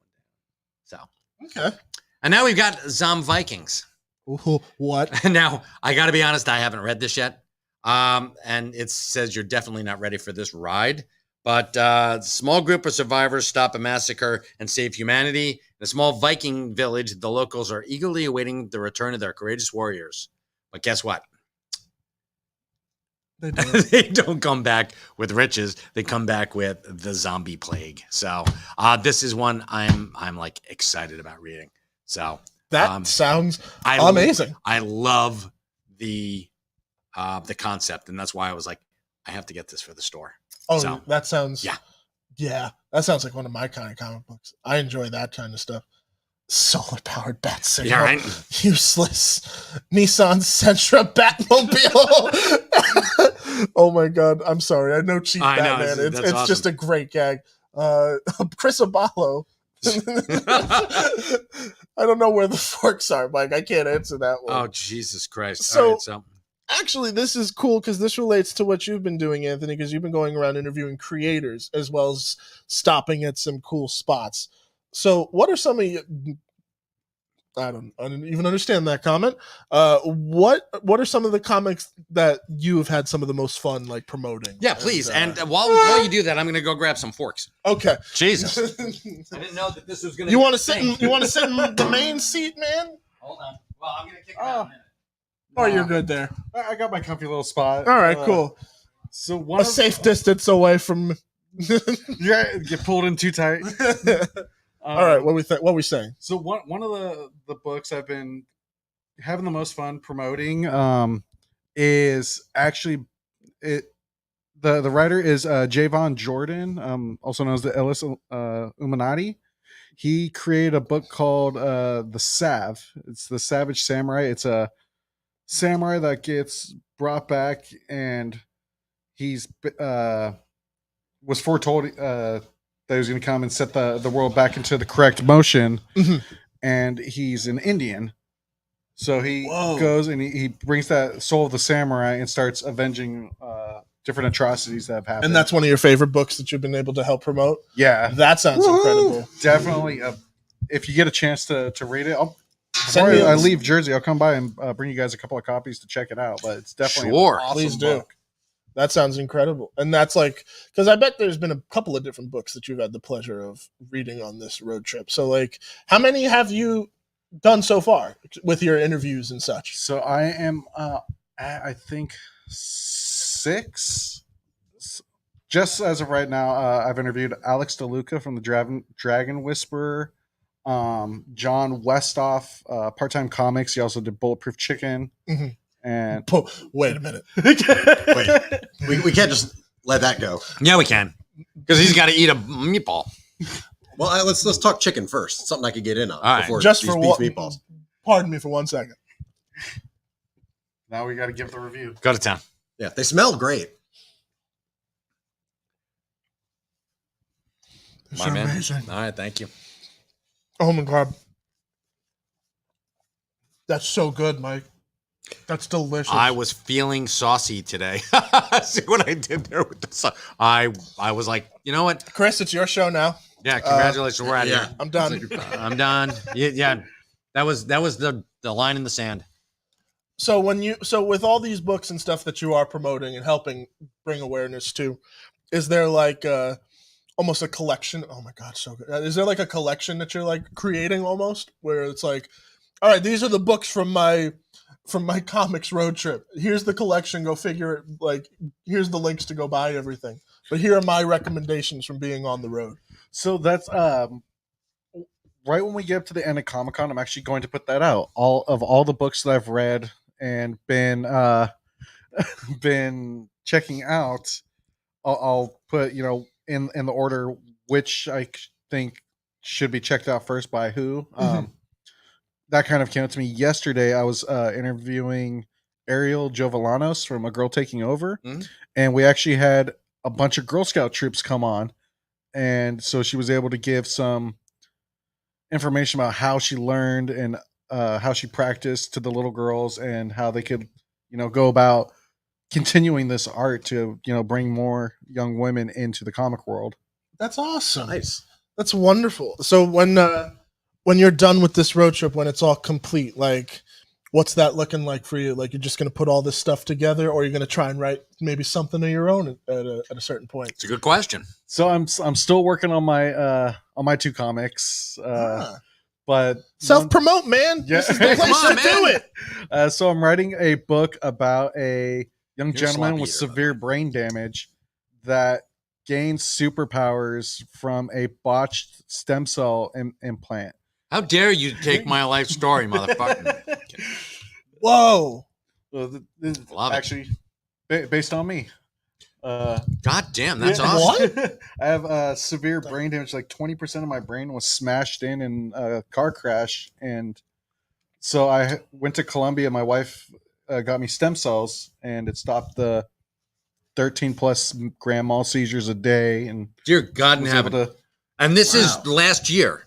down. So Okay. and now we've got Zom Vikings. Ooh, what? Now I got to be honest, I haven't read this yet, and it says you're definitely not ready for this ride. But a small group of survivors stop a massacre and save humanity. In a small Viking village, the locals are eagerly awaiting the return of their courageous warriors. But guess what? They do. They don't come back with riches. They come back with the zombie plague. So this is one I'm like excited about reading. So That sounds I amazing. I love the concept, and that's why I was like, I have to get this for the store. Oh, So, that sounds. yeah. Yeah, that sounds like one of my kind of comic books. I enjoy that kind of stuff. Solar powered bat signal. Yeah, right. Useless Nissan Sentra Batmobile. Oh my god, I'm sorry. I know cheap I know, Batman. that's It's awesome. just a great gag. Chris Abalo. I don't know where the forks are, Mike. I can't answer that one. Oh Jesus Christ! So- All right, so Actually, this is cool because this relates to what you've been doing, Anthony, because you've been going around interviewing creators as well as stopping at some cool spots. So, what are some of you? I don't even understand that comment. What are some of the comics that you have had some of the most fun like promoting? yeah, please. And while you do that, I'm gonna go grab some forks. Okay. Jesus, I didn't know that this was gonna. You be want a to sit? thing. You want to sit in the main seat, man? Hold on. Well, I'm gonna kick it out in a minute. Or you're good there? I got my comfy little spot. All right, cool. So one A of, safe distance away from. yeah, get pulled in too tight. All right, what we saying? So one of the books I've been having the most fun promoting is actually it. The writer is Javon Jordan, also known as the Ellis Illuminati. He created a book called The Sav. It's the Savage Samurai. It's a samurai that gets brought back, and he's was foretold that he was going to come and set the world back into the correct motion. Mhm. And he's an Indian, so he Whoa. goes and he brings that soul of the samurai and starts avenging different atrocities that have happened. And that's one of your favorite books that you've been able to help promote. yeah, That sounds incredible. definitely. If you get a chance to read it, Send before me I a- leave Jersey, I'll come by and bring you guys a couple of copies to check it out. But it's definitely Sure. an awesome Please do. book. That sounds incredible. And that's like, because I bet there's been a couple of different books that you've had the pleasure of reading on this road trip. So, like, how many have you done so far with your interviews and such? So I am, I think 6. Just as of right now, I've interviewed Alex DeLuca from the Dragon Whisperer, John Westoff, Part-Time Comics. He also did Bulletproof Chicken, Mhm. and Wait a minute. We can't just let that go. Yeah, we can, because he's got to eat a meatball. Well, let's talk chicken first. Something I could get in on All right. before Just these for beef what? meatballs. Pardon me for 1 second. now we got to give the review. Go to town. Yeah, they smell great. These My are man. amazing. All right, thank you. Oh my god. That's so good, Mike. That's delicious. I was feeling saucy today. See what I did there with the sauce? I was like, you know what? Chris, it's your show now. Yeah, congratulations. We're out of yeah. here. I'm done. I'm done. Yeah. That was the line in the sand. So with all these books and stuff that you are promoting and helping bring awareness to, is there like almost a collection? Oh my god, so good. Is there like a collection that you're like creating almost, where it's like, all right, these are the books from my comics road trip. Here's the collection. Go figure it. Like, here's the links to go buy everything. But here are my recommendations from being on the road. So that's right when we get up to the end of Comic-Con, I'm actually going to put that out. All the books that I've read and been checking out, I'll put, you know, in the order which I think should be checked out first by who. That kind of came up to me yesterday. I was interviewing Ariel Jovellanos from A Girl Taking Over, and we actually had a bunch of Girl Scout troops come on, and so she was able to give some information about how she learned and how she practiced to the little girls and how they could, you know, go about continuing this art to, you know, bring more young women into the comic world. That's awesome. Nice. That's wonderful. So when you're done with this road trip, when it's all complete, like, what's that looking like for you? Like, you're just going to put all this stuff together, or you're going to try and write maybe something of your own at a certain point? It's a good question. So I'm still working on my 2 comics, but Self-promote, man. Yeah. This is the place Come on, to do man. it. So I'm writing a book about a young You're gentleman sloppy with here, by the severe brain damage that gains superpowers from a botched stem cell implant. How dare you take my life story, motherfucker? Whoa. Well, this is Love it. actually based on me. God damn, that's Yeah. awesome. I have severe brain damage. Like 20% of my brain was smashed in a car crash, and so I went to Colombia. My wife got me stem cells, and it stopped the 13 plus grand mal seizures a day. And Dear God in was able heaven. to- And this is Wow. last year.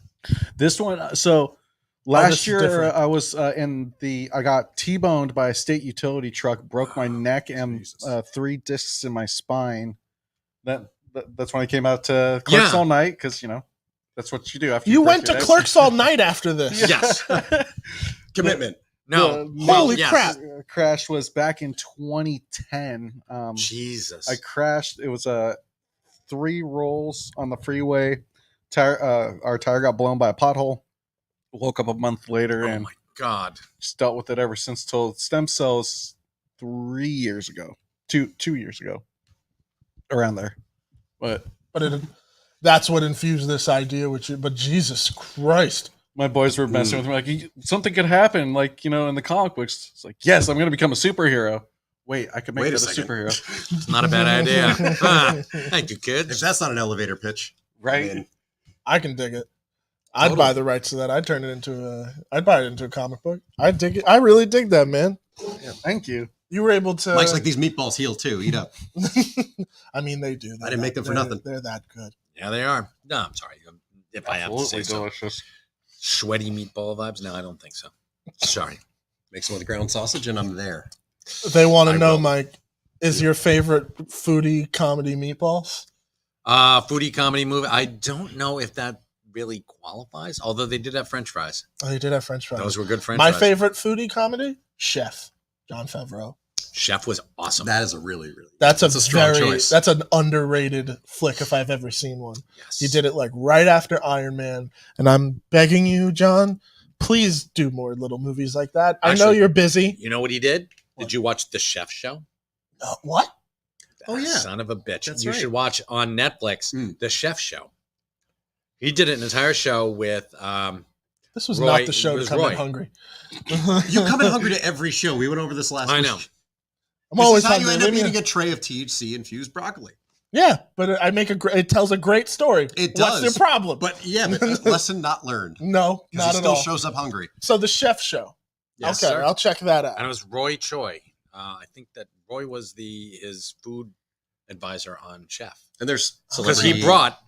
This one, so this last is year different. I was I got T-boned by a state utility truck, broke my neck and Jesus. 3 discs in my spine. That's when I came out to Clerks Yeah. all night, because, you know, that's what you do after You break went your to neck. Clerks all night after this. Yes. Commitment. No. The Holy yes. crap. crash was back in 2010. Jesus. I crashed. It was 3 rolls on the freeway. Our tire got blown by a pothole. Woke up a month later Oh and my God. just dealt with it ever since. Till stem cells 3 years ago, 2 years ago, around there. But That's what infused this idea with you. But Jesus Christ. my boys were messing with me like, something could happen, like, you know, in the comic books. It's like, yes, I'm going to become a superhero. Wait, I could make Wait that a a second. superhero, It's not a bad idea. Huh. Thank you, If kids. that's not an elevator pitch, right? I mean, I can dig it. I'd Totally. buy the rights to that. I'd turn it into I'd buy it into a comic book. I dig it. I really dig that, man. Thank you. You were able to. Mike's like, these meatballs heal too. Eat up. I mean, they do. I didn't make them for nothing. They're that good. Yeah, they are. No, I'm sorry. If I have to say so. delicious. Sweaty meatball vibes? No, I don't think so. Sorry. Make some with ground sausage, and I'm there. They want to I know, will. Mike, is your favorite foodie comedy meatballs? Foodie comedy movie. I don't know if that really qualifies, although they did have French fries. Oh, you did have French fries. Those were good French My fries. favorite foodie comedy? Chef. John Favreau. Chef was awesome. That is a really, really. That's a strong very choice. that's an underrated flick if I've ever seen one. Yes. He did it like right after Iron Man, and I'm begging you, John, please do more little movies like that. I know Actually- you're busy. You know what he did? What? Did you watch The Chef Show? What? Oh, yeah. Son of a bitch. That's You right. should watch on Netflix Mm. The Chef Show. He did an entire show with This was Roy- not the show it to was come Roy. in hungry. You come in hungry to every show. We went over this last I week. know. I'm This always is how you hungry. end up Leave me- eating a tray of THC infused broccoli. Yeah, but I make it tells a great story. It What's does. the problem? But yeah, but a lesson not learned. No, Because not he at still all. shows up hungry. So the Chef Show. Yes, okay, sir. I'll check that out. And it was Roy Choi. I think that Roy was his food advisor on Chef. And there's Because he brought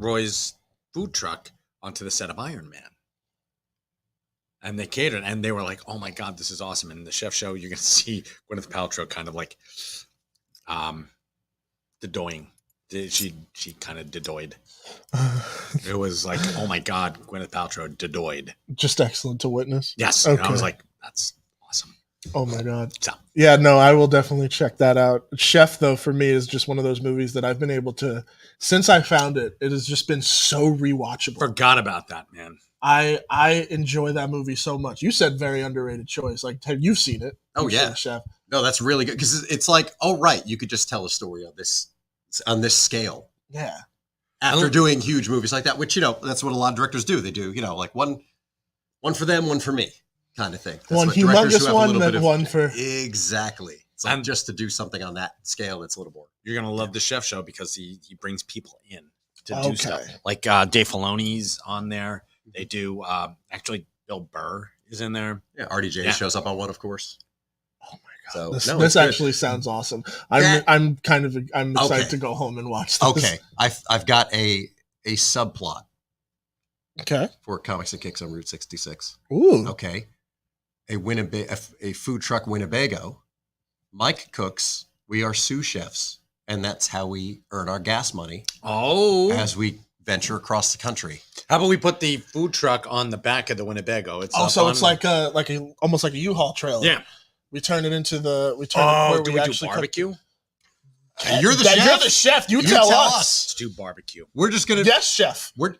Roy's food truck onto the set of Iron Man. And they catered, and they were like, "Oh my God, this is awesome!" And in the Chef Show, you're gonna see Gwyneth Paltrow kind of like, the she kind of dedoyed. It was like, oh my God, Gwyneth Paltrow dedoyed. Just excellent to witness. Yes. And I was Okay. like, that's awesome. Oh my God. So, Yeah, no, I will definitely check that out. Chef, though, for me is just one of those movies that I've been able to, since I found it, it has just been so rewatchable. forgot about that, man. I enjoy that movie so much. You said very underrated choice. Like, have you seen it? Oh, You've yeah. seen Chef. No, that's really good because it's like, oh right, you could just tell a story on this scale Yeah. after doing huge movies like that, which that's what a lot of directors do. They do like one for them, one for me, kind of thing. That's One what directors who humongous have a one, little then bit of- one for. exactly. It's like And- just to do something on that scale, it's a little boring. You're gonna love the Chef Show because he brings people in to Okay. do stuff. Like Dave Filoni's on there. They do actually Bill Burr is in there. Yeah, RDJ Yeah. shows up on one, of course. Oh my God. So This, no, this it's good. actually sounds awesome. That- I'm excited Okay. to go home and watch this. Okay, I've got a subplot Okay. for Comics and Kicks on Route 66. Ooh. Okay, a food truck Winnebago. Mike cooks. We are sous chefs, and that's how we earn our gas money Oh, as we venture across the country. how about we put the food truck on the back of the Winnebago? It's Oh, up so on- it's like a almost like a U-Haul trailer. yeah. We turn it into the we turn it Oh, where do we we do actually cook- barbecue? You're the chef. You're the chef. You, tell us. Let's do barbecue. We're just gonna Yes, chef. we're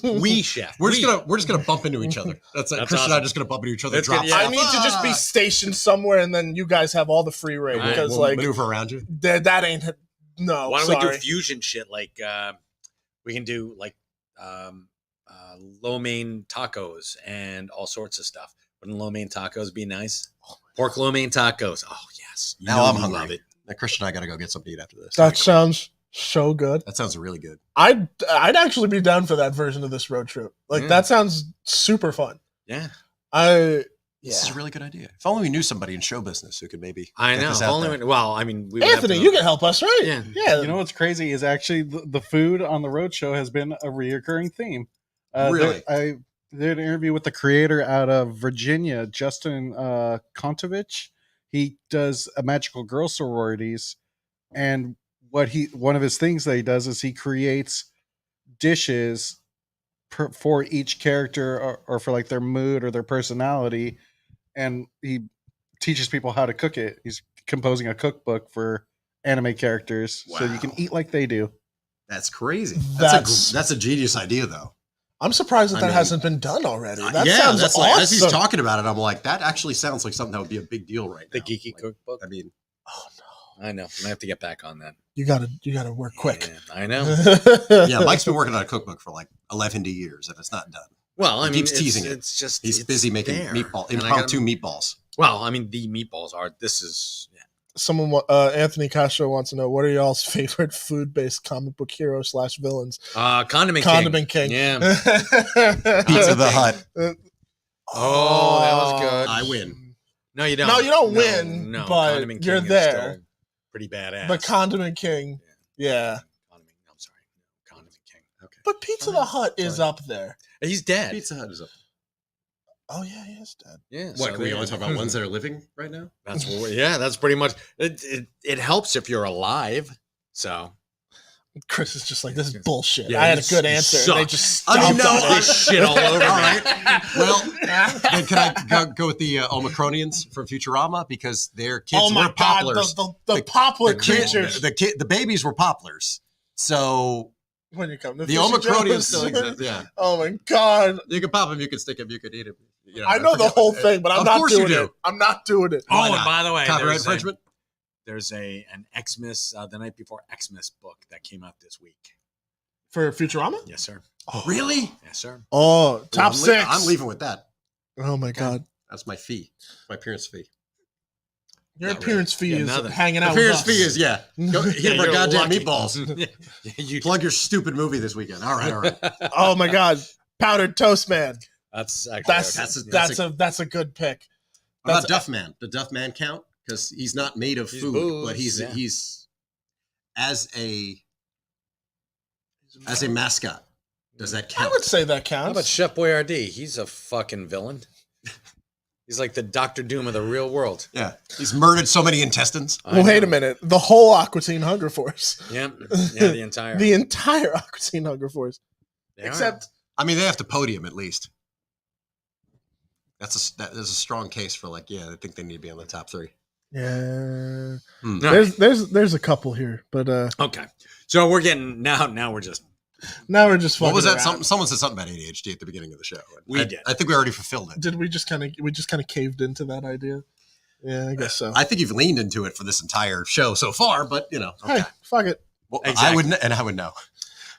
We chef. we're We. just gonna bump into each other. That's it. That's Chris and I are awesome. just gonna bump into each other. That's Drop good, yeah. I stuff. need to just be stationed somewhere, and then you guys have all the free reign All right, because we'll like maneuver around you. that ain't no. Why don't we sorry. do fusion shit? Like we can do like lo mein tacos and all sorts of stuff. Wouldn't lo mein tacos be nice? Pork lo mein tacos. Oh yes. You Now know I'm you hungry. love it. Now Christian and I gotta go get something to eat after this. That sounds so good. That sounds really good. I'd actually be down for that version of this road trip. Like Yeah. that sounds super fun. Yeah, This is a really good idea. If only we knew somebody in show business who could maybe I get know. this out Only there. when, well, I mean, we would have Anthony, to- you can help us, right? Yeah. Yeah. You know what's crazy is actually the food on the road show has been a reoccurring theme. Really? I did an interview with the creator out of Virginia, Justin Kontovich. He does a Magical Girl sororities, and one of his things that he does is he creates dishes for each character or for like their mood or their personality, and he teaches people how to cook it. He's composing a cookbook for anime characters so you can Wow. eat like they do. That's crazy. That's- That's a genius idea, though. I'm surprised that I that mean, hasn't been done already. That yeah, sounds that's awesome. like as he's talking about it, I'm like, that actually sounds like something that would be a big deal right the now. geeky Like, cookbook. I mean, Oh I know. I have to get back on that. no, you gotta work quick. Yeah, I know. yeah, Mike's been working on a cookbook for like 11 years, and it's not done. Well, I He mean, keeps teasing it. It's just He's it's busy making there. meatball, And I impromptu gotta- meatballs. Well, I mean, the meatballs are. This is. Yeah. Anthony Castro wants to know what are y'all's favorite food-based comic book heroes / villains? Condiment King. Yeah. Pizza the Hut. Oh, that was good. I win. No, you don't. No, you don't win, No, but Condiment you're King is there. still pretty badass. The Condiment King. Yeah. Condiment. I'm sorry. No, Condiment King. Okay. But Pizza the Hut is Fine. up there. He's dead. Pizza Hut is up. Oh yeah, he is dead. Yeah. What, so can we there- only talk about ones that are living right now? That's what. Yeah, that's pretty much. It helps if you're alive. So Chris is just like, this is bullshit. Yeah, I had a you good s- answer. And they suck. just I mean, stomped no, on this it. shit all over. All me. right. Well, then can I go with the Omicronians from Futurama because their kids Oh my were god, poplars. the poplar kid- creatures. the babies were poplars. So When you come to the Fisher Omicronians Jones. still exist. Yeah, Oh my god. you can pop them, you can stick them, you can eat them. You I know the forget- whole thing, but I'm Of not course you doing do. it. I'm not doing it. Oh, Why and not? by the way, Copyright there's infringement. there's an Xmas the night before Xmas book that came out this week. For Futurama? Yes, sir. Really? Yes, sir. Oh, top I'm six. I'm leaving with that. Oh my god. That's my fee. My appearance fee. Your Not really. appearance fee Yeah, is nothing. hanging out Appearance with us. fee is yeah. Go Yeah, hit my you're goddamn lucky. meatballs. Yeah, you Plug your stupid movie this weekend. All right, all right. Oh my god. Powdered Toast Man. That's actually That's a good pick. What That's- about Duff Man? Does Duff Man count? Because he's not made of He's food, booze, but he's yeah. he's as a mascot. Does that I count? would say that How counts. about Chef Boyardee? He's a fucking villain. He's like the Dr. Doom of the real world. Yeah, he's murdered so many intestines. Well, wait a minute. The whole Aqua Teen Hunger Force. Yeah, the entire. The entire Aqua Teen Hunger Force. They are. Except, I mean, they have to podium at least. There's a strong case for I think they need to be on the top 3. yeah. Hmm. No. There's a couple here, but Okay, so we're getting now we're just now we're just fucking What was that? around. Someone said something about ADHD at the beginning of the show. We did. I think we already fulfilled it. Did we just kind of caved into that idea? Yeah, I guess so. I think you've leaned into it for this entire show so far, but okay. Hey, fuck it. Well, Exactly. I would know.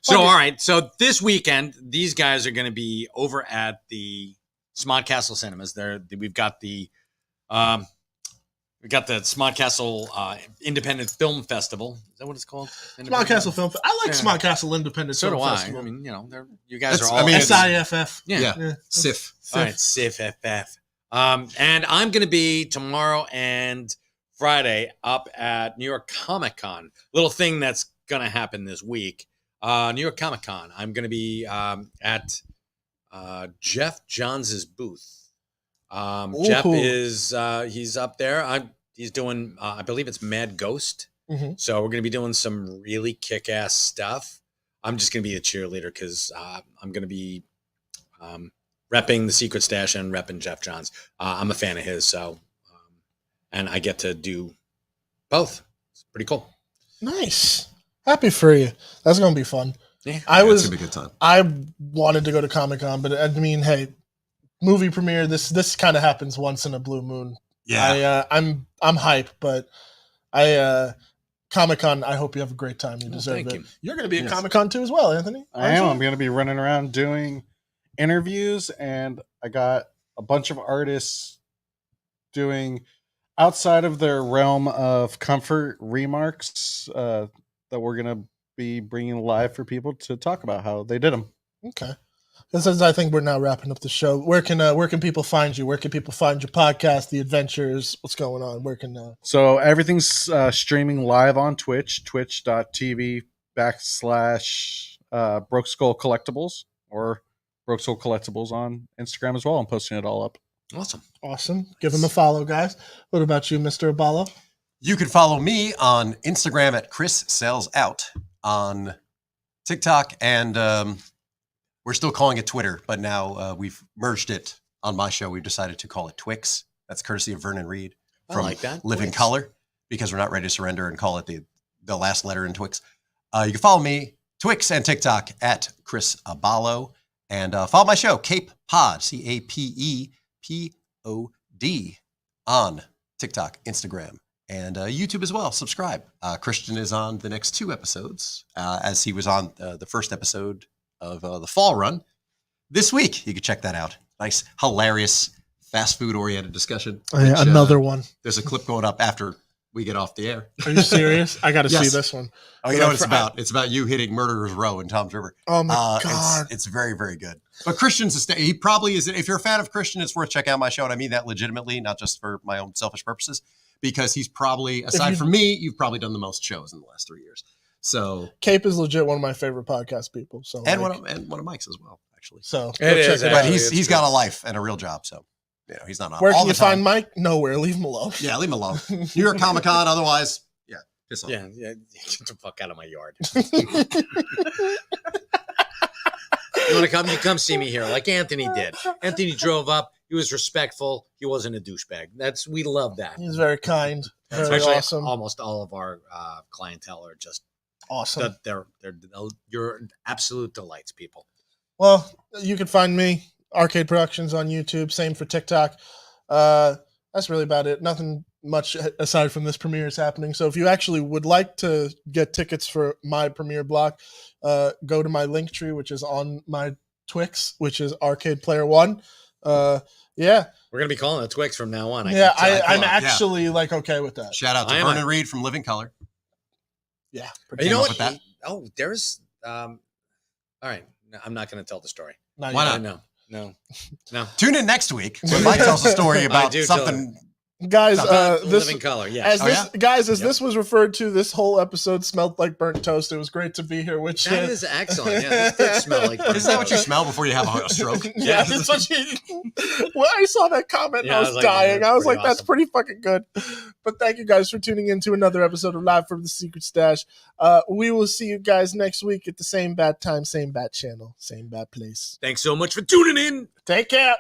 So, Okay. all right. So this weekend, these guys are going to be over at the Smodcastle Cinemas. We've got the Smodcastle Independent Film Festival. Is that what it's called? Smodcastle Film. I like Yeah. Smodcastle Independent So Film do I. Festival. I mean, you guys That's- are all. I mean, it's- SIFF. yeah. Yeah. SIF. All right. SIFFF. And I'm going to be tomorrow and Friday up at New York Comic Con. Little thing that's going to happen this week. New York Comic Con. I'm going to be at Jeff Johns' booth. Jeff Ooh. is he's up there. He's doing I believe it's Mad Ghost. Mhm. So we're going to be doing some really kick-ass stuff. I'm just going to be a cheerleader because I'm going to be repping the Secret Stash and repping Jeff Johns. I'm a fan of his, so and I get to do both. It's pretty cool. Nice. Happy for you. That's gonna be fun. Yeah. I It's was gonna be a good time. I wanted to go to Comic-Con, but I mean, hey, movie premiere. This kind of happens once in a blue moon. Yeah. I'm hype, but Comic-Con. I hope you have a great time. You deserve thank it. you. You're gonna be at Yes. Comic-Con too, as well, Anthony. I am. I'm going to be running around doing interviews, and I got a bunch of artists doing outside of their realm of comfort remarks that we're going to be bringing live for people to talk about how they did them. Okay. This is, I think we're now wrapping up the show. Where can people find you? Where can people find your podcast, The Adventures? What's going on? Where can So everything's streaming live on Twitch, twitch.tv/ Broke Skull Collectibles, or Broke Skull Collectibles on Instagram as well. I'm posting it all up. Awesome. awesome? Give them a follow, guys. What about you, Mr. Abalo? You can follow me on Instagram at Chris Sells Out, on TikTok, and we're still calling it Twitter, but now we've merged it on my show. We've decided to call it Twix. That's courtesy of Vernon Reed I from like that. Live in Twix. Color, because we're not ready to surrender and call it the last letter in Twix. You can follow me, Twix and TikTok, at Chris Abalo, and follow my show, Cape Pod, CAPEPOD, on TikTok, Instagram, and YouTube as well. Subscribe. Christian is on the next 2 episodes, as he was on the first episode of the Fall Run this week. You can check that out. Nice, hilarious, fast food oriented discussion. which, Another one. There's a clip going up after we get off the air. Are you serious? I got to Yes. see this one. Oh, you know what it's about? It's about you hitting Murderer's Row in Tom's River. Oh my god! It's very, very good. But Christian's he probably is. If you're a fan of Christian, it's worth checking out my show, and I mean that legitimately, not just for my own selfish purposes, because he's probably, aside from me, you've probably done the most shows in the last 3 years. So, Cape is legit one of my favorite podcast people. So and like, one of Mike's as well, actually. so It go is, check it actually. out. But it's he's good. got a life and a real job, so he's not on. Where all can the you find time. Mike? Nowhere. Leave him alone. Yeah, leave him alone. New York Comic Con. Otherwise, piss off. Yeah, get the fuck out of my yard. You want to come? You come see me here, like Anthony did. Anthony drove up. He was respectful. He wasn't a douchebag. We love that. He's very kind. Very Especially awesome. almost all of our clientele are just Awesome. they're you're absolute delights, people. Well, you can find me, Arcade Productions, on YouTube. Same for TikTok. That's really about it. Nothing much aside from this premiere is happening. So if you actually would like to get tickets for my premiere block, go to my link tree, which is on my Twix, which is Arcade Player One. Yeah, We're gonna be calling it Twix from now on. I'm yeah. actually like okay with that. Shout out to I am Vernon Reed from Living Color. Yeah, You know up what? with that? Oh, there's all right. No, I'm not gonna tell the story. Not Why yet. not? No. Tune in next week when Mike tells a story about do something Guys, this living color. Yes. as this was referred to, this whole episode smelled like burnt toast. It was great to be here with you. That is excellent. Yeah, this did smell like. Isn't that what you smell before you have a stroke? Yeah, that's what you. When I saw that comment, Yeah, I was like, dying. yeah, I was like, pretty "That's awesome. pretty fucking good." But thank you guys for tuning in to another episode of Live from the Secret Stash. We will see you guys next week at the same bad time, same bad channel, same bad place. Thanks so much for tuning in. Take care.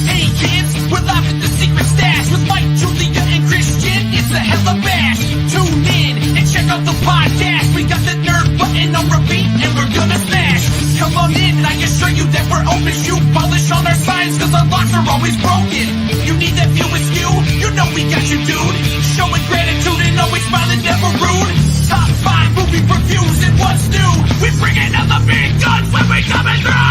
Hey kids, we're live at the Secret Stash with Mike, Julia, and Christian. It's a hella bash. Tune in and check out the podcast. We got the nerd button on repeat and we're gonna smash. Come on in and I can assure you that we're open shoe polish on our signs cause our locks are always broken. You need that view askew? You know we got you, dude. Showing gratitude and always smiling, never rude. Top 5 movie reviews and what's new. We bringing out the big guns when we coming through.